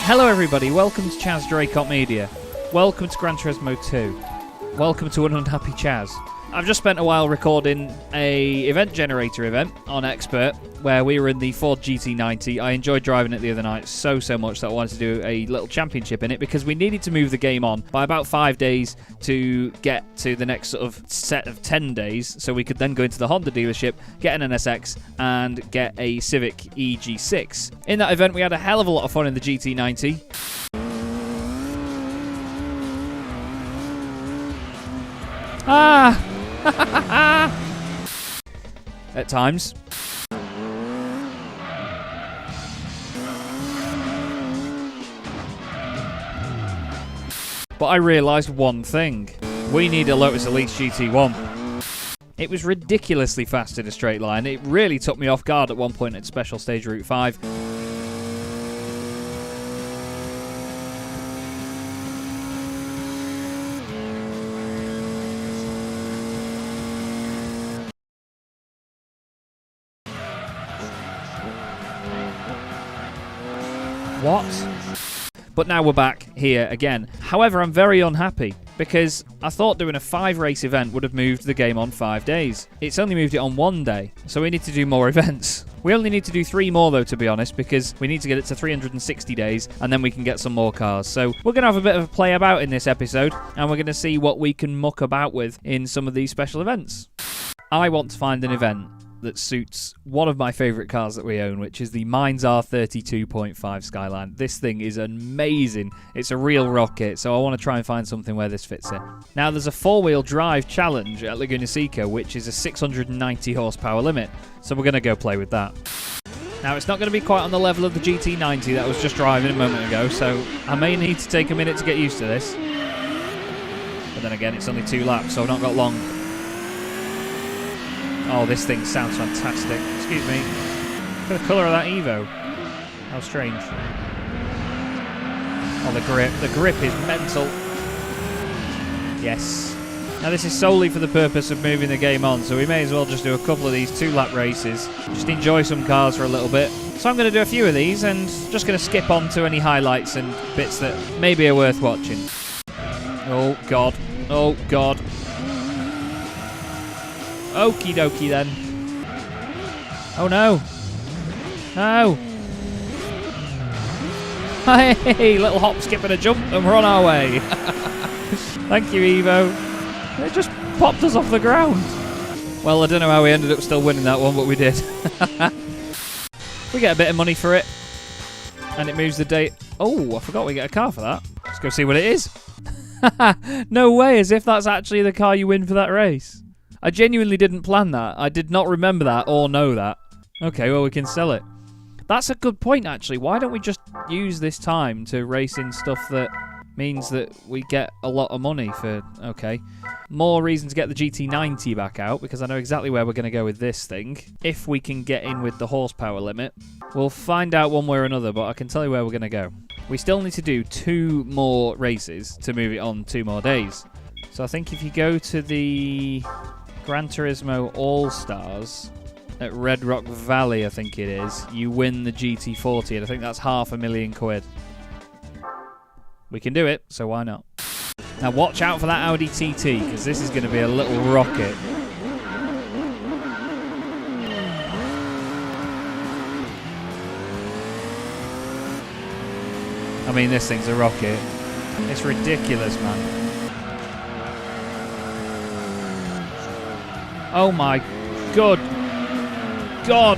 Hello everybody, welcome to Chaz Draycott Media. Welcome to Gran Turismo 2. Welcome to an unhappy Chaz. I've just spent a while recording a event generator event on Expert where we were in the Ford GT90. I enjoyed driving it the other night so much that I wanted to do a little championship in it because we needed to move the game on by about 5 days to get to the next sort of set of 10 days so we could then go into the Honda dealership, get an NSX and get a Civic EG6. In that event we had a hell of a lot of fun in the GT90. At times. But I realised one thing. We need a Lotus Elise GT1. It was ridiculously fast in a straight line. It really took me off guard at one point at Special Stage Route 5. What? But now we're back here again. However, I'm very unhappy because I thought doing a 5-race event would have moved the game on 5 days. It's only moved it on 1 day, so we need to do more events. We only need to do 3 more though, to be honest, because we need to get it to 360 days and then we can get some more cars. So we're going to have a bit of a play about in this episode and we're going to see what we can muck about with in some of these special events. I want to find an event that suits one of my favourite cars that we own, which is the Mainz R32.5 Skyline. This thing is amazing. It's a real rocket, so I want to try and find something where this fits in. Now, there's a 4-wheel drive challenge at Laguna Seca, which is a 690 horsepower limit, so we're going to go play with that. Now, it's not going to be quite on the level of the GT90 that I was just driving a moment ago, so I may need to take a minute to get used to this. But then again, it's only 2 laps, so I've not got long. Oh, this thing sounds fantastic. Excuse me. Look at the colour of that Evo. How strange. Oh, the grip. The grip is mental. Yes. Now, this is solely for the purpose of moving the game on, so we may as well just do a couple of these 2-lap races. Just enjoy some cars for a little bit. So I'm going to do a few of these and just going to skip on to any highlights and bits that maybe are worth watching. Oh, God. Oh, God. Okie dokie then. Oh no. No. Hey, little hop, skip and a jump and we're on our way. Thank you, Evo. It just popped us off the ground. Well, I don't know how we ended up still winning that one, but we did. We get a bit of money for it. And it moves the date. Oh, I forgot we get a car for that. Let's go see what it is. No way, as if that's actually the car you win for that race. I genuinely didn't plan that. I did not remember that or know that. Okay, well, we can sell it. That's a good point, actually. Why don't we just use this time to race in stuff that means that we get a lot of money for... Okay. More reason to get the GT90 back out, because I know exactly where we're going to go with this thing. If we can get in with the horsepower limit. We'll find out one way or another, but I can tell you where we're going to go. We still need to do 2 more races to move it on 2 more days. So I think if you go to the... Gran Turismo All-Stars at Red Rock Valley, I think it is. You win the GT40, and I think that's £500,000. We can do it, so why not? Now watch out for that Audi TT, because this is going to be a little rocket. I mean, this thing's a rocket. It's ridiculous, man. Oh my God. God.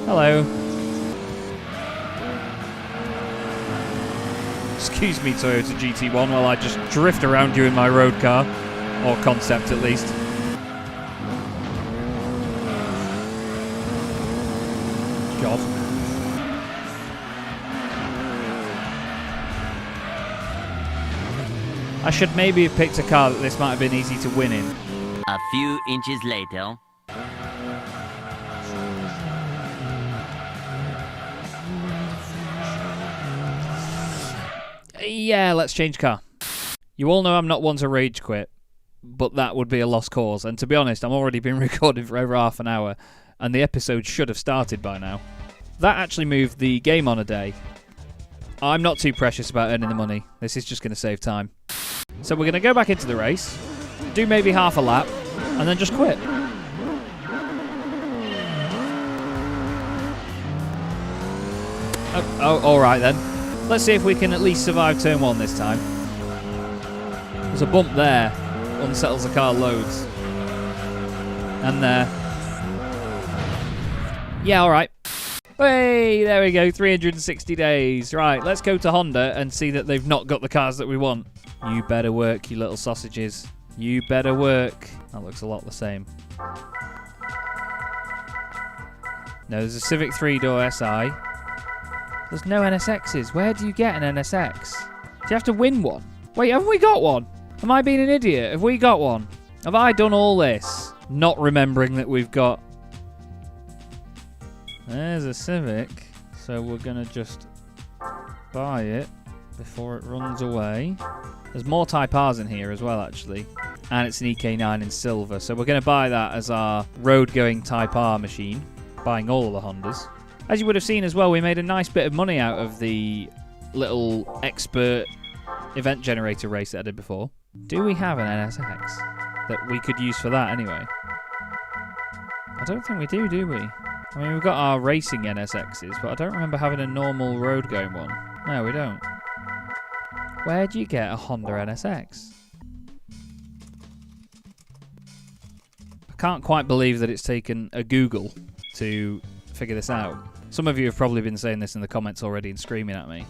Hello. Excuse me, Toyota GT1, while I just drift around you in my road car. Or concept, at least. God. I should maybe have picked a car that this might have been easy to win in. A few inches later. Yeah, let's change car. You all know I'm not one to rage quit, but that would be a lost cause. And to be honest, I've already been recording for over half an hour, and the episode should have started by now. that actually moved the game on a day. I'm not too precious about earning the money. This is just going to save time. So we're going to go back into the race, do maybe half a lap, and then just quit. Oh, alright then. Let's see if we can at least survive turn 1 this time. There's a bump there. Unsettles the car loads. And there. Yeah, alright. Hey, there we go, 360 days. Right, let's go to Honda and see that they've not got the cars that we want. You better work, you little sausages. You better work. That looks a lot the same. No, there's a Civic 3-door SI. There's no NSXs. Where do you get an NSX? Do you have to win one? Wait, haven't we got one? Am I being an idiot? Have we got one? Have I done all this? Not remembering that we've got... There's a Civic. So we're going to just buy it before it runs away. There's more Type Rs in here as well, actually. And it's an EK9 in silver. So we're going to buy that as our road-going Type R machine. Buying all of the Hondas. As you would have seen as well, we made a nice bit of money out of the little expert event generator race that I did before. Do we have an NSX that we could use for that anyway? I don't think we do we? I mean, we've got our racing NSXs, but I don't remember having a normal road-going one. No, we don't. Where do you get a Honda NSX? I can't quite believe that it's taken a Google to figure this out. Some of you have probably been saying this in the comments already and screaming at me.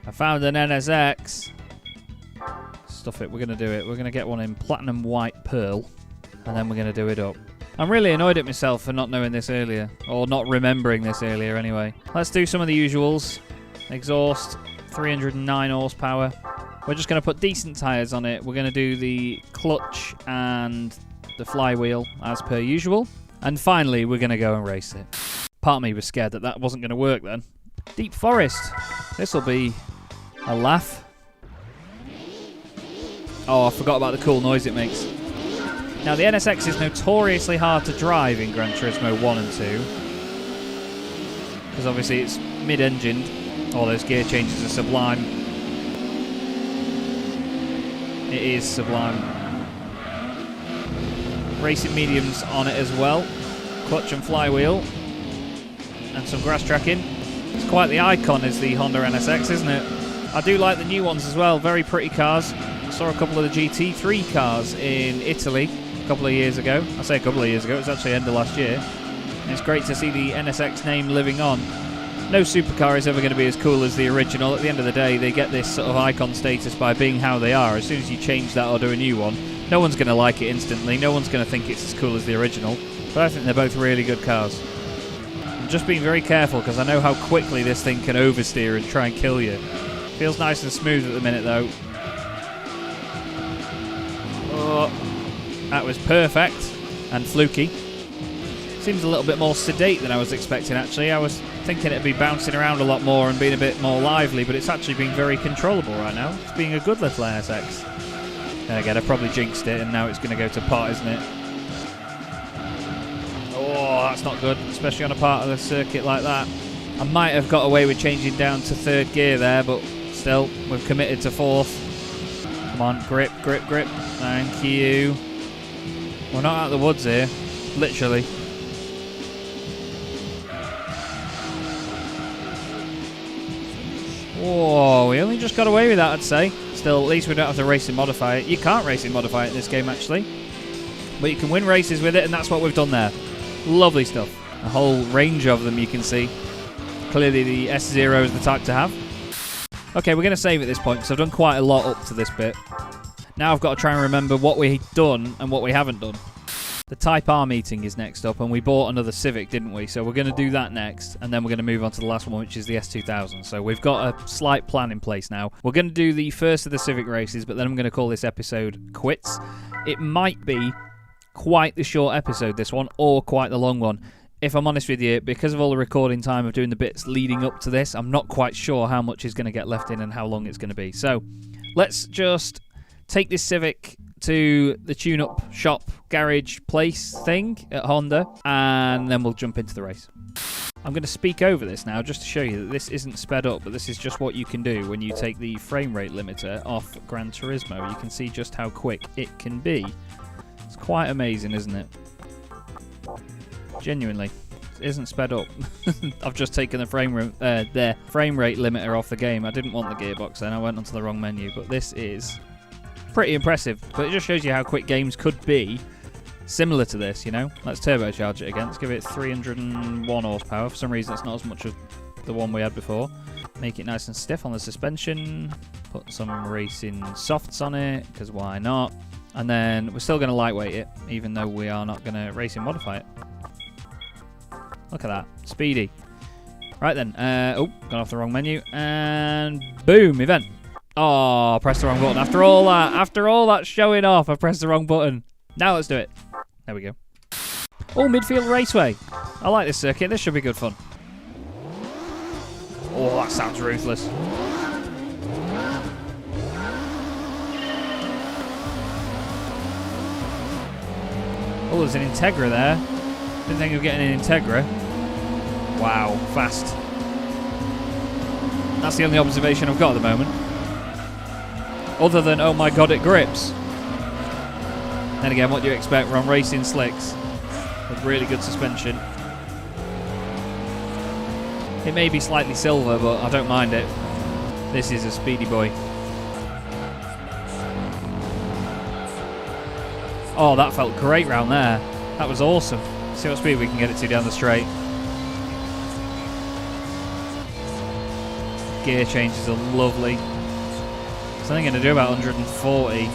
I found an NSX. Stuff it, we're going to do it. We're going to get one in platinum white pearl, and then we're going to do it up. I'm really annoyed at myself for not knowing this earlier, or not remembering this earlier anyway. Let's do some of the usuals. Exhaust, 309 horsepower. We're just going to put decent tyres on it. We're going to do the clutch and the flywheel as per usual. And finally, we're going to go and race it. Part of me was scared that that wasn't going to work then. Deep Forest. This will be a laugh. Oh, I forgot about the cool noise it makes. Now, the NSX is notoriously hard to drive in Gran Turismo 1 and 2. Because obviously it's mid-engined. All those gear changes are sublime. It is sublime. Racing mediums on it as well. Clutch and flywheel. And some grass tracking. It's quite the icon is the Honda NSX, isn't it? I do like the new ones as well. Very pretty cars. I saw a couple of the GT3 cars in Italy a couple of years ago. I say a couple of years ago. It was actually end of last year. And it's great to see the NSX name living on. No supercar is ever going to be as cool as the original. At the end of the day, they get this sort of icon status by being how they are. As soon as you change that or do a new one, no one's going to like it instantly. No one's going to think it's as cool as the original. But I think they're both really good cars. I'm just being very careful because I know how quickly this thing can oversteer and try and kill you. Feels nice and smooth at the minute though. Oh, that was perfect and fluky. Seems a little bit more sedate than I was expecting actually. I was thinking it'd be bouncing around a lot more and being a bit more lively, but it's actually being very controllable right now. It's being a good little NSX. Then again, I probably jinxed it and now it's going to go to pot, isn't it? Oh, that's not good, especially on a part of the circuit like that. I might have got away with changing down to third gear there, but still, we've committed to fourth. Come on, grip, grip, grip. Thank you. We're not out of the woods here, literally. Whoa, we only just got away with that, I'd say. Still, at least we don't have to race and modify it. You can't race and modify it in this game, actually. But you can win races with it, and that's what we've done there. Lovely stuff. A whole range of them you can see. Clearly the S0 is the type to have. Okay, we're going to save at this point, because I've done quite a lot up to this bit. Now I've got to try and remember what we've done and what we haven't done. The Type R meeting is next up, and we bought another Civic, didn't we? So we're going to do that next, and then we're going to move on to the last one, which is the S2000. So we've got a slight plan in place now. We're going to do the first of the Civic races, but then I'm going to call this episode quits. It might be quite the short episode, this one, or quite the long one. If I'm honest with you, because of all the recording time of doing the bits leading up to this, I'm not quite sure how much is going to get left in and how long it's going to be. So let's just take this Civic to the tune-up shop garage place thing at Honda, and then we'll jump into the race. I'm going to speak over this now just to show you that this isn't sped up, but this is just what you can do when you take the frame rate limiter off Gran Turismo. You can see just how quick it can be. It's quite amazing, isn't it? Genuinely. It isn't sped up. I've just taken the frame rate limiter off the game. I didn't want the gearbox then, I went onto the wrong menu, but this is pretty impressive. But it just shows you how quick games could be similar to this, you know? Let's turbocharge it again. Let's give it 301 horsepower. For some reason, it's not as much as the one we had before. Make it nice and stiff on the suspension. Put some racing softs on it, because why not? And then we're still going to lightweight it, even though we are not going to racing modify it. Look at that. Speedy. Right then. Oh, gone off the wrong menu. And boom, event. Oh, pressed the wrong button. After all that showing off, I pressed the wrong button. Now let's do it. There we go. Oh, midfield raceway. I like this circuit. This should be good fun. Oh, that sounds ruthless. Oh, there's an Integra there. Didn't think of getting an Integra. Wow, fast. That's the only observation I've got at the moment. Other than, oh my god, it grips. Then again, what do you expect? We're on racing slicks with really good suspension. It may be slightly silver, but I don't mind it. This is a speedy boy. Oh, that felt great round there. That was awesome. See what speed we can get it to down the straight. Gear changes are lovely. So I'm going to do about 140.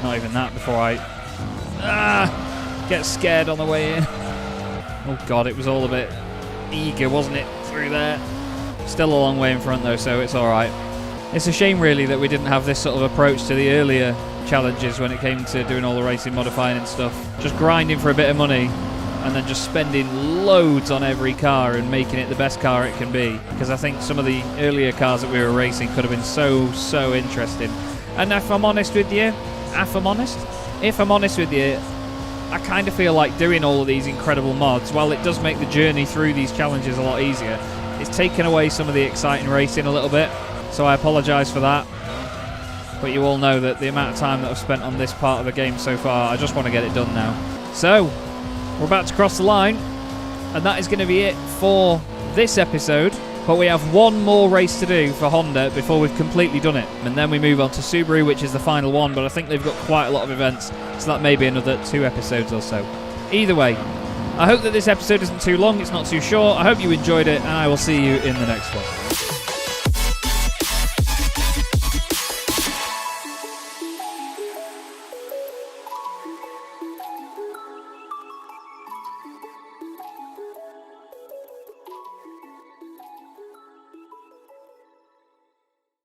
Not even that before I get scared on the way in. Oh god, it was all a bit eager, wasn't it, through there? Still a long way in front though, so it's alright. It's a shame really that we didn't have this sort of approach to the earlier challenges when it came to doing all the racing modifying and stuff. Just grinding for a bit of money and then just spending loads on every car and making it the best car it can be. Because I think some of the earlier cars that we were racing could have been so interesting. And if I'm honest with you, I kind of feel like doing all of these incredible mods, while it does make the journey through these challenges a lot easier, it's taken away some of the exciting racing a little bit. So I apologise for that. But you all know that the amount of time that I've spent on this part of the game so far, I just want to get it done now. So, we're about to cross the line, and that is going to be it for this episode. But we have one more race to do for Honda before we've completely done it. And then we move on to Subaru, which is the final one, but I think they've got quite a lot of events, so that may be another 2 episodes or so. Either way, I hope that this episode isn't too long, it's not too short. I hope you enjoyed it, and I will see you in the next one.